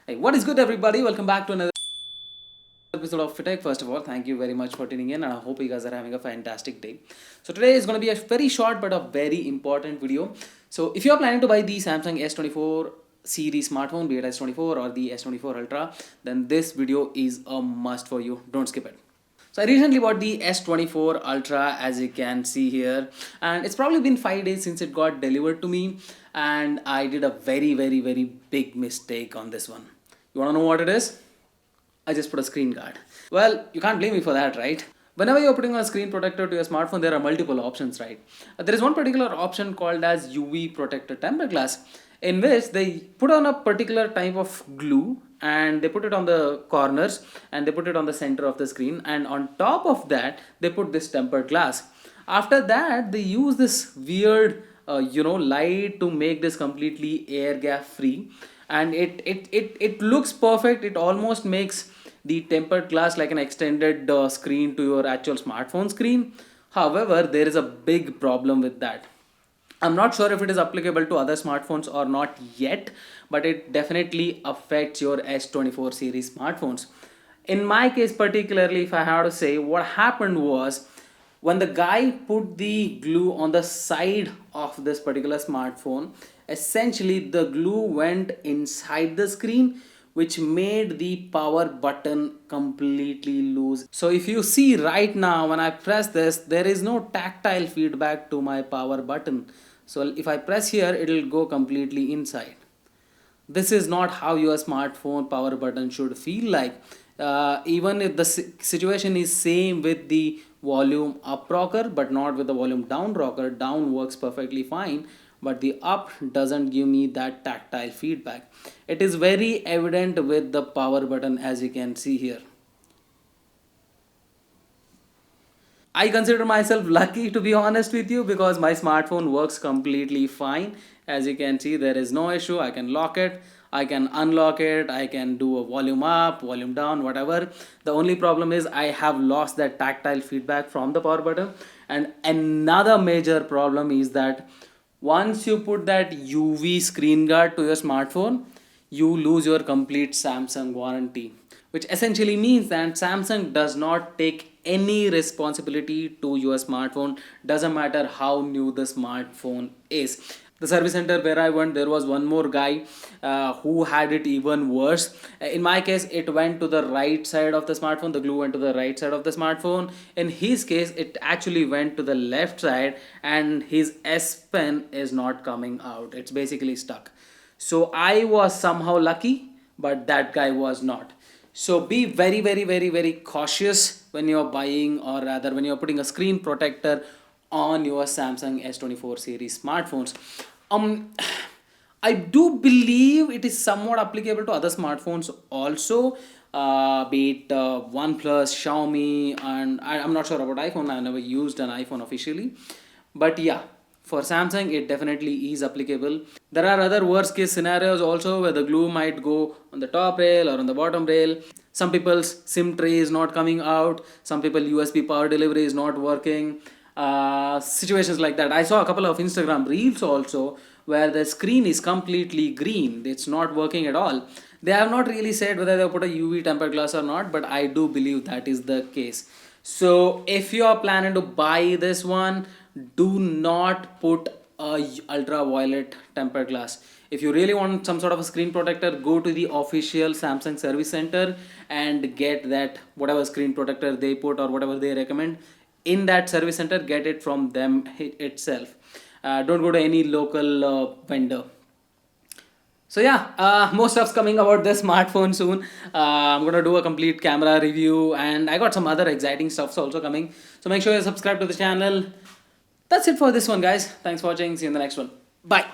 Hey, what is good, everybody? Welcome back to another episode of Fitech. First of all, thank you very much for tuning in, and I hope you guys are having a fantastic day. So today is going to be a very short but a very important video. So if you are planning to buy the Samsung S24 series smartphone, be it S24 or the S24 Ultra, then this video is a must for you. Don't skip it. So I recently bought the S24 Ultra, as you can see here, and it's probably been 5 days since it got delivered to me, and I did a very big mistake on this one. You wanna know what it is? I just put a screen guard. Well, you can't blame me for that, right? Whenever you're putting a screen protector to your smartphone, there are multiple options, right? There is one particular option called as UV protector tempered glass, in which they put on a particular type of glue and they put it on the corners and they put it on the center of the screen, and on top of that they put this tempered glass. After that, they use this weird light to make this completely air gap free, and it looks perfect. It almost makes the tempered glass like an extended screen to your actual smartphone screen. However, there is a big problem with that. I'm not sure if it is applicable to other smartphones or not yet, but it definitely affects your S24 series smartphones. In my case particularly, if I have to say, what happened was when the guy put the glue on the side of this particular smartphone, essentially the glue went inside the screen, which made the power button completely loose. So if you see right now, when I press this, there is no tactile feedback to my power button. So if I press here, it will go completely inside. This is not how your smartphone power button should feel like. Even if the situation is same with the volume up rocker but not with the volume down rocker, down works perfectly fine, but the up doesn't give me that tactile feedback. It is very evident with the power button, as you can see here. I consider myself lucky, to be honest with you, because my smartphone works completely fine. As you can see, there is no issue. I can lock it, I can unlock it, I can do a volume up, volume down, whatever. The only problem is I have lost that tactile feedback from the power button. And another major problem is that once you put that UV screen guard to your smartphone, you lose your complete Samsung warranty, which essentially means that Samsung does not take any responsibility to your smartphone, doesn't matter how new the smartphone is. The service center where I went, there was one more guy who had it even worse. In my case, it went to the right side of the smartphone, the glue went to the right side of the smartphone. In his case, it actually went to the left side, and his S Pen is not coming out, it's basically stuck. So I was somehow lucky, but that guy was not. So be very cautious when you're buying, or rather when you're putting a screen protector on your Samsung S24 series smartphones. I do believe it is somewhat applicable to other smartphones also, be it OnePlus, Xiaomi, and I'm not sure about iPhone. I never used an iPhone officially, but yeah, for Samsung it definitely is applicable. There are other worst case scenarios also where the glue might go on the top rail or on the bottom rail. Some people's SIM tray is not coming out, some people USB power delivery is not working. Situations like that. I saw a couple of Instagram reels also where the screen is completely green, it's not working at all. They have not really said whether they put a UV tempered glass or not, but I do believe that is the case. So if you are planning to buy this one, do not put a ultraviolet tempered glass. If you really want some sort of a screen protector, go to the official Samsung service center and get that whatever screen protector they put or whatever they recommend in that service center. Get it from them itself. Don't go to any local vendor. So yeah, more stuff's coming about this smartphone soon. I'm gonna do a complete camera review, and I got some other exciting stuffs also coming. So make sure you subscribe to the channel. That's it for this one, guys. Thanks for watching. See you in the next one. Bye.